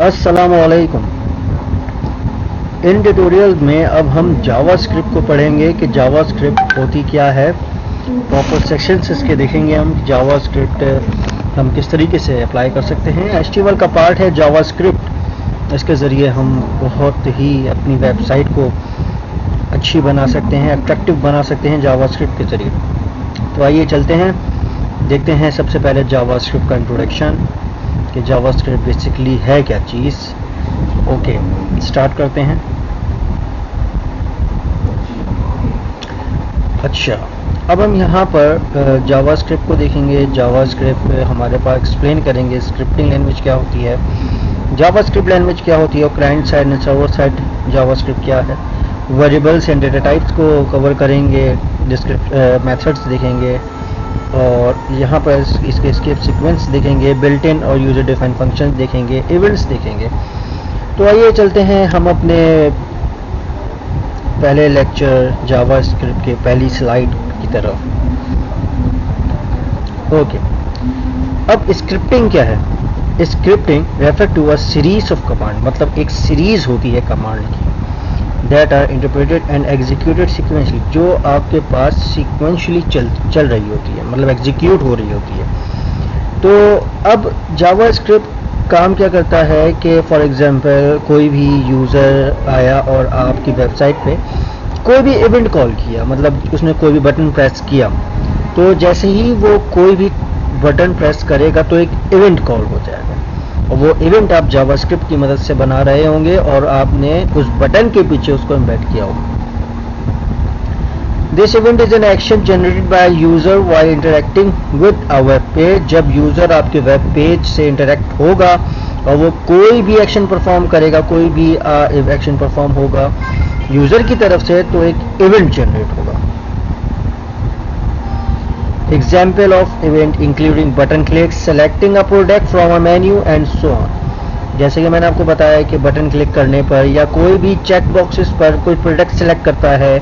अस्सलामुअलैकुम। इन ट्यूटोरियल में अब हम जावास्क्रिप्ट को पढ़ेंगे कि जावास्क्रिप्ट होती क्या है। प्रॉपर सेक्शंस इसके देखेंगे हम जावास्क्रिप्ट हम किस तरीके से अप्लाई कर सकते हैं। एचटीएमएल का पार्ट है जावास्क्रिप्ट, इसके ज़रिए हम बहुत ही अपनी वेबसाइट को अच्छी बना सकते हैं, अट्रैक्टिव बना सकते हैं जावास्क्रिप्ट के ज़रिए। तो आइए चलते हैं, देखते हैं सबसे पहले जावास्क्रिप्ट का इंट्रोडक्शन कि जावास्क्रिप्ट बेसिकली है क्या चीज़। ओके, स्टार्ट करते हैं। अच्छा, अब हम यहाँ पर जावास्क्रिप्ट को देखेंगे। जावास्क्रिप्ट हमारे पास एक्सप्लेन करेंगे स्क्रिप्टिंग लैंग्वेज क्या होती है, जावास्क्रिप्ट लैंग्वेज क्या होती है और client side and server side JavaScript क्या है। वेरिएबल्स एंड डेटा टाइप्स को कवर करेंगे, मेथड्स देखेंगे और यहाँ पर इसके सीक्वेंस देखेंगे, बिल्ट इन और यूजर डिफाइंड फंक्शन देखेंगे, इवेंट्स देखेंगे। तो आइए चलते हैं हम अपने पहले लेक्चर जावास्क्रिप्ट के पहली स्लाइड की तरफ। ओके, अब स्क्रिप्टिंग क्या है। Scripting refer to a series of command, मतलब एक सीरीज होती है कमांड की, that are interpreted and executed sequentially, जो आपके पास सीक्वेंशली चल रही होती है, मतलब एग्जीक्यूट हो रही होती है। तो अब जावास्क्रिप्ट काम क्या करता है कि फॉर एग्जांपल कोई भी यूज़र आया और आपकी वेबसाइट पे कोई भी इवेंट कॉल किया, मतलब उसने कोई भी बटन प्रेस किया, तो जैसे ही वो कोई भी बटन प्रेस करेगा तो एक इवेंट कॉल हो जाएगा और वो इवेंट आप जावास्क्रिप्ट की मदद से बना रहे होंगे और आपने उस बटन के पीछे उसको एम्बेड किया होगा। This event is an action generated by a user while interacting with a web page। जब यूज़र आपके वेब पेज से इंटरेक्ट होगा और वो कोई भी एक्शन परफॉर्म करेगा, कोई भी एक्शन परफॉर्म होगा यूज़र की तरफ से, तो एक इवेंट जनरेट होगा। Example of event including button click, selecting a product from a menu and so on। जैसे कि मैंने आपको बताया कि बटन क्लिक करने पर या कोई भी चेक बॉक्सेस पर कोई प्रोडक्ट सेलेक्ट करता है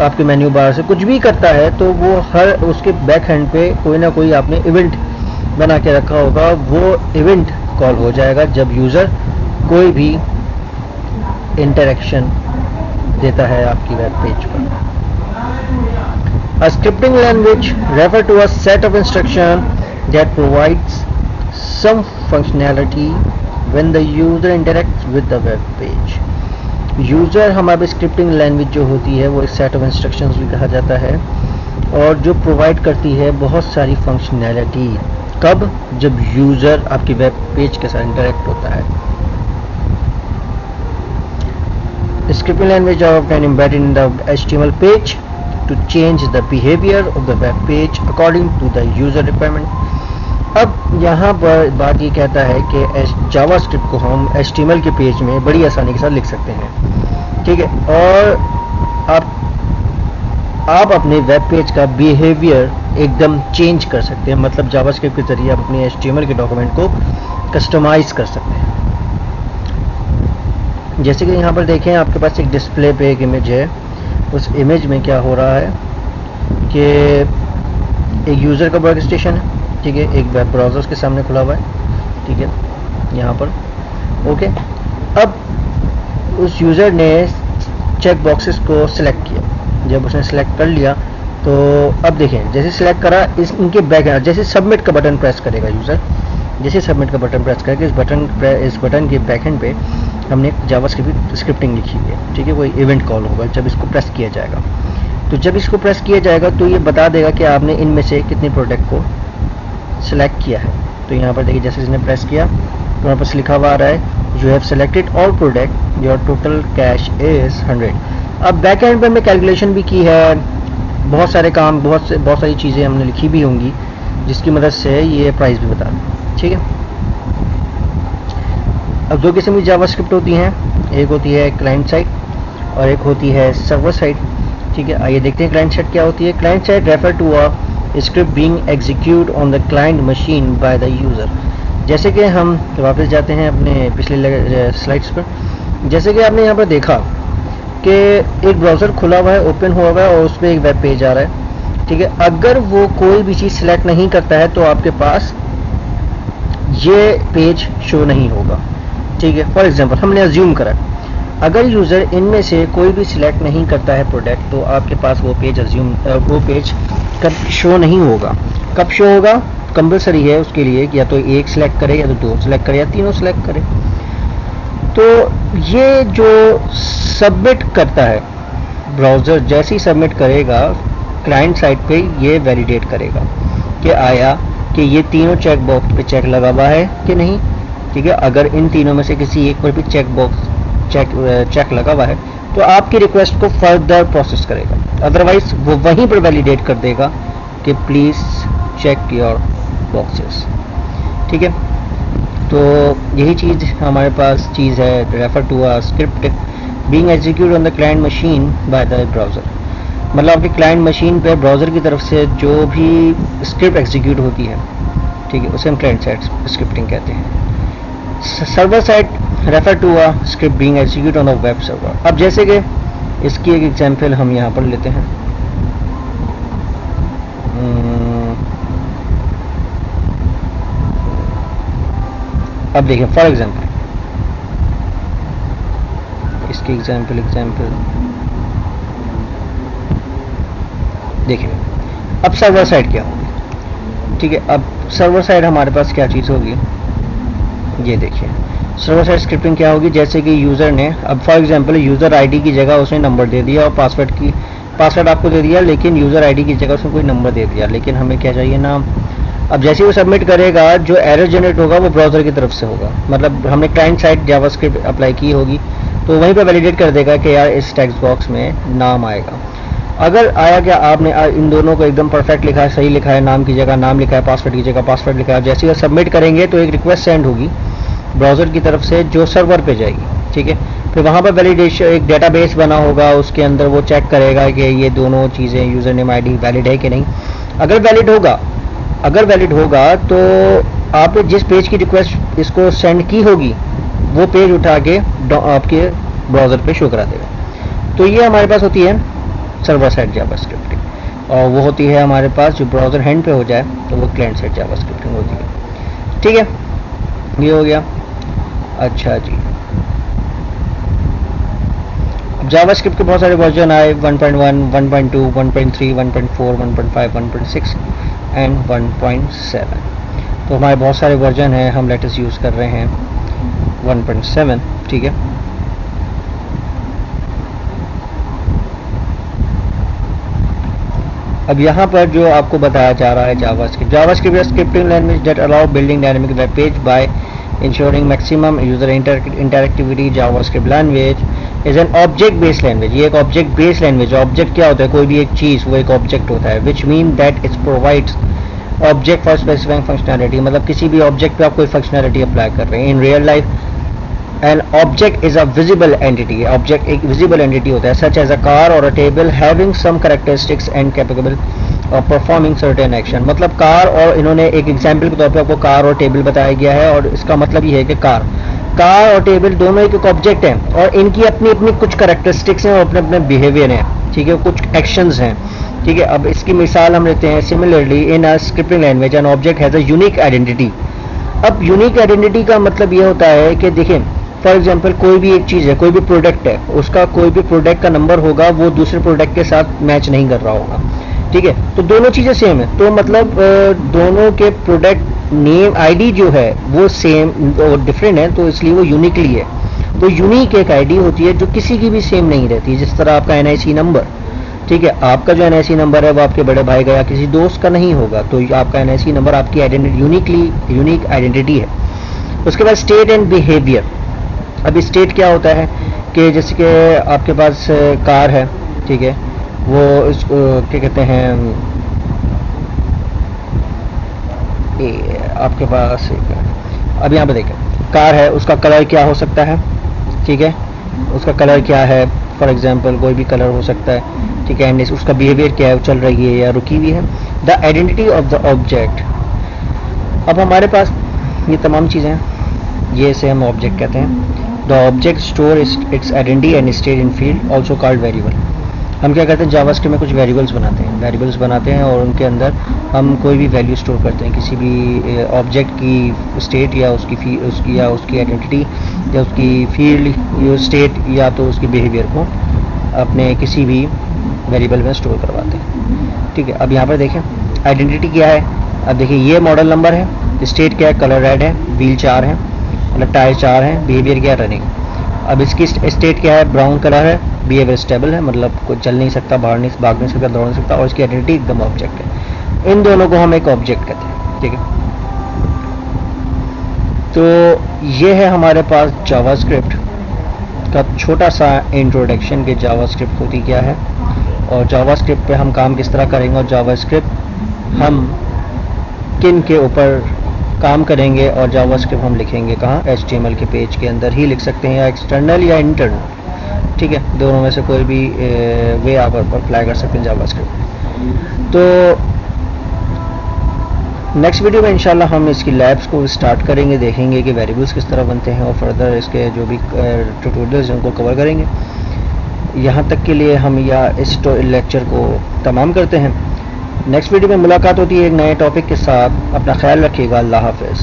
आपके मेन्यू बार से, कुछ भी करता है, तो वो हर उसके बैक हैंड पे कोई ना कोई आपने इवेंट बना के रखा होगा। वो इवेंट कॉल हो जाएगा जब यूज़र कोई भी इंटरेक्शन देता है आपकी वेब पेज पर। A scripting language refer to a set of instruction that provides some functionality when the user interacts with the web page। User हमारे स्क्रिप्टिंग लैंग्वेज जो होती है वो एक सेट ऑफ इंस्ट्रक्शंस भी कहा जाता है और जो प्रोवाइड करती है बहुत सारी फंक्शनैलिटी। कब? जब यूज़र आपकी वेब पेज के साथ इंटरेक्ट होता है। Scripting language of can embedded in the HTML page to change the behavior of the web page according to the user requirement। अब यहाँ पर बात ये कहता है कि जावास्क्रिप्ट को हम HTML के पेज में बड़ी आसानी के साथ लिख सकते हैं, ठीक है, और आप अपने वेब पेज का बिहेवियर एकदम चेंज कर सकते हैं, मतलब जावास्क्रिप्ट के जरिए आप अपने HTML के डॉक्यूमेंट को कस्टमाइज कर सकते हैं। जैसे कि यहाँ पर देखें, आपके पास एक डिस्प्ले पे एक इमेज है। उस इमेज में क्या हो रहा है कि एक यूज़र का वर्क स्टेशन है, ठीक है, एक वेब ब्राउज़र के सामने खुला हुआ है, ठीक है, यहाँ पर। ओके, अब उस यूज़र ने चेक बॉक्सेस को सिलेक्ट किया। जब उसने सिलेक्ट कर लिया तो अब देखें, जैसे सिलेक्ट करा, इनके बैक जैसे सबमिट का बटन प्रेस करेगा यूज़र, जैसे सबमिट का बटन प्रेस करेगा, इस बटन के बैक एंड पे हमने जावास्क्रिप्ट स्क्रिप्टिंग लिखी हुई है, ठीक है, कोई इवेंट कॉल होगा जब इसको प्रेस किया जाएगा। तो जब इसको प्रेस किया जाएगा तो ये बता देगा कि आपने इनमें से कितने प्रोडक्ट को सिलेक्ट किया है। तो यहाँ पर देखिए, जैसे इसने प्रेस किया तो यहाँ पर लिखा हुआ आ रहा है you have selected all product, your total cash is 100। अब बैक एंड पर मैं कैलकुलेशन भी की है, बहुत सारे काम, बहुत सारी चीज़ें हमने लिखी भी होंगी जिसकी मदद से ये प्राइस भी बता दें, ठीक है। अब दो किस्म की जावास्क्रिप्ट होती हैं, एक होती है क्लाइंट साइड और एक होती है सर्वर साइड, ठीक है। आइए देखते हैं क्लाइंट साइड क्या होती है। Client side refer to a script being execute on the client machine by the user. जैसे कि हम वापस जाते हैं अपने पिछले स्लाइड्स पर, जैसे कि आपने यहाँ पर देखा कि एक ब्राउज़र खुला हुआ है, ओपन हुआ हुआ है और उस पर एक वेब पेज आ रहा है, ठीक है। अगर वो कोई भी चीज़ सिलेक्ट नहीं करता है तो आपके पास ये पेज शो नहीं होगा। ठीक है। फॉर एग्जांपल हमने अज्यूम करा अगर यूज़र इनमें से कोई भी सिलेक्ट नहीं करता है प्रोडक्ट, तो आपके पास वो पेज कब शो नहीं होगा। कब शो होगा, कंपलसरी है उसके लिए कि या तो एक सिलेक्ट करे, या तो दो सिलेक्ट करे, या तीनों सिलेक्ट करे। तो ये जो सबमिट करता है ब्राउज़र, जैसे ही सबमिट करेगा क्लाइंट साइड पे ये वैलिडेट करेगा कि आया कि ये तीनों चेक बॉक्स पे चेक लगा हुआ है कि नहीं। ठीक है, अगर इन तीनों में से किसी एक पर भी चेक लगा हुआ है तो आपकी रिक्वेस्ट को फर्दर प्रोसेस करेगा, अदरवाइज वो वहीं पर वैलिडेट कर देगा कि प्लीज़ चेक योर बॉक्सेस। ठीक है, तो यही चीज़ हमारे पास चीज़ है refer to a script being execute on the client machine by the browser. मतलब आपकी क्लाइंट मशीन पे ब्राउज़र की तरफ से जो भी स्क्रिप्ट एग्जीक्यूट होती है, ठीक है, उसे हम क्लाइंट साइड स्क्रिप्टिंग कहते हैं। Server side refer to a script being execute on the web server. अब जैसे कि इसकी एक एग्जांपल हम यहाँ पर लेते हैं। अब देखें फॉर एग्जांपल इसकी एग्जांपल देखिए। अब सर्वर साइड क्या होगी, ठीक है। अब सर्वर साइड हमारे पास क्या चीज़ होगी, ये देखिए सर्वर साइड स्क्रिप्टिंग क्या होगी। जैसे कि यूज़र ने अब फॉर एग्जांपल यूज़र आईडी की जगह उसने नंबर दे दिया और पासवर्ड आपको दे दिया, लेकिन यूज़र आईडी की जगह उसने कोई नंबर दे दिया, लेकिन हमें क्या चाहिए, नाम। अब जैसे ही वो सबमिट करेगा जो एरर जनरेट होगा वो ब्राउज़र की तरफ से होगा। मतलब हमने क्लाइंट साइड जावास्क्रिप्ट अप्लाई की होगी तो वहीं पर वैलिडेट कर देगा कि यार इस टेक्स्ट बॉक्स में नाम आएगा। अगर आया क्या, आपने इन दोनों को एकदम परफेक्ट लिखा है, सही लिखा है, नाम की जगह नाम लिखा है, पासवर्ड की जगह पासवर्ड लिखा है। जैसे ही सबमिट करेंगे तो एक रिक्वेस्ट सेंड होगी ब्राउज़र की तरफ से जो सर्वर पे जाएगी। ठीक है, फिर वहाँ पर वैलिडेशन एक डेटाबेस बना होगा, उसके अंदर वो चेक करेगा कि ये दोनों चीज़ें यूज़र नेम आईडी वैलिड है कि नहीं। अगर वैलिड होगा तो आपने जिस पेज की रिक्वेस्ट इसको सेंड की होगी वो पेज उठा के आपके ब्राउज़र पे शो करा देगा। तो ये हमारे पास होती है सर्वर साइड जावास्क्रिप्टिंग, और वो होती है हमारे पास जो ब्राउज़र हैंड पे हो जाए तो वो क्लाइंट साइड जावास्क्रिप्टिंग होती है। ठीक है, ये हो गया। अच्छा जी, जावास्क्रिप्ट के बहुत सारे वर्जन आए, 1.1, 1.2, 1.3, 1.4, 1.5, 1.6 एंड 1.7। तो हमारे बहुत सारे वर्जन हैं, हम लेटेस्ट यूज़ कर रहे हैं 1.7। ठीक है, अब यहाँ पर जो आपको बताया जा रहा है JavaScript scripting language that allow building dynamic web page by ensuring maximum user interactivity. JavaScript language is an object based language. ये एक ऑब्जेक्ट बेस्ड लैंग्वेज। ऑब्जेक्ट क्या होता है, कोई भी एक चीज़ वो एक ऑब्जेक्ट होता है, which mean that it provides object for specifying functionality. मतलब किसी भी ऑब्जेक्ट पे आप कोई फंक्शनैलिटी अप्लाई कर रहे हैं। In real life an object is a visible entity. Object एक visible entity होता है, such as a car or a table having some characteristics and capable of performing certain action। मतलब कार, और इन्होंने एक एग्जाम्पल के तौर पे आपको कार और टेबल बताया गया है, और इसका मतलब ये है कि कार और टेबल दोनों एक ऑब्जेक्ट हैं और इनकी अपनी अपनी कुछ कैरेक्टरिस्टिक्स हैं और अपने अपने बिहेवियर हैं। ठीक है, कुछ एक्शंस हैं। ठीक है, अब इसकी मिसाल हम लेते हैं। Similarly in a scripting language an object has a unique identity. अब यूनिक आइडेंटिटी का मतलब ये होता है कि देखिए फॉर एग्जांपल कोई भी एक चीज़ है, कोई भी प्रोडक्ट है, उसका कोई भी प्रोडक्ट का नंबर होगा वो दूसरे प्रोडक्ट के साथ मैच नहीं कर रहा होगा। ठीक है, तो दोनों चीज़ें सेम है, तो मतलब दोनों के प्रोडक्ट नेम आईडी जो है वो सेम और डिफरेंट है, तो इसलिए वो यूनिकली है। तो यूनिक एक आईडी होती है जो किसी की भी सेम नहीं रहती। जिस तरह आपका एनआईसी नंबर, ठीक है, आपका जो एनआईसी नंबर है वो आपके बड़े भाई का या किसी दोस्त का नहीं होगा, तो आपका एनआईसी नंबर आपकी आइडेंटिटी यूनिक आइडेंटिटी है। उसके बाद स्टेट एंड बिहेवियर। अभी स्टेट क्या होता है कि जैसे कि आपके पास कार है, ठीक है, वो क्या कहते हैं, आपके पास अब यहाँ पे देखें कार है, उसका कलर क्या हो सकता है। ठीक है, उसका कलर क्या है, फॉर एग्जांपल कोई भी कलर हो सकता है। ठीक है, एंड उसका बिहेवियर क्या है, चल रही है या रुकी हुई है। The identity of the object. अब हमारे पास ये तमाम चीज़ें हैं, ये से हम ऑब्जेक्ट कहते हैं। The object store its identity and state in field also called variable। हम क्या करते हैं, जावास्क्रिप्ट में कुछ वेरिएबल्स बनाते हैं और उनके अंदर हम कोई भी वैल्यू स्टोर करते हैं, किसी भी ऑब्जेक्ट की स्टेट या उसकी आइडेंटिटी या उसकी फील्ड स्टेट या तो उसकी बिहेवियर को अपने किसी भी वेरिएबल में स्टोर करवाते हैं। ठीक है, अब यहाँ पर देखें आइडेंटिटी क्या है। अब देखिए ये मॉडल नंबर है, स्टेट क्या है, कलर रेड है, व्हील 4 है, मतलब टायर 4 है, बिहेवियर क्या है, रनिंग। अब इसकी स्टेट क्या है, ब्राउन कलर है, बिहेवियर स्टेबल है, मतलब कोई चल नहीं सकता, भाग नहीं सकता, दौड़ नहीं सकता, और इसकी आइडेंटिटी एकदम ऑब्जेक्ट है। इन दोनों को हम एक ऑब्जेक्ट कहते हैं। ठीक है, तो ये है हमारे पास जावास्क्रिप्ट का छोटा सा इंट्रोडक्शन कि जावास्क्रिप्ट होती क्या है और जावास्क्रिप्ट पे हम काम किस तरह करेंगे और जावास्क्रिप्ट हम किन के ऊपर काम करेंगे और जावास्क्रिप्ट हम लिखेंगे कहाँ, HTML के पेज के अंदर ही लिख सकते हैं या एक्सटर्नल या इंटरनल। ठीक है, दोनों में से कोई भी वे आप अप्लाई कर सकते हैं जावास्क्रिप्ट। तो नेक्स्ट वीडियो में इंशाल्लाह हम इसकी लैब्स को स्टार्ट करेंगे, देखेंगे कि वेरिएबल्स किस तरह बनते हैं और फर्दर इसके जो भी ट्यूटोरियल्स हैं उनको कवर करेंगे। यहाँ तक के लिए हम इस लेक्चर को तमाम करते हैं। नेक्स्ट वीडियो में मुलाकात होती है एक नए टॉपिक के साथ। अपना ख्याल रखिएगा। अल्लाह हाफ़िज़।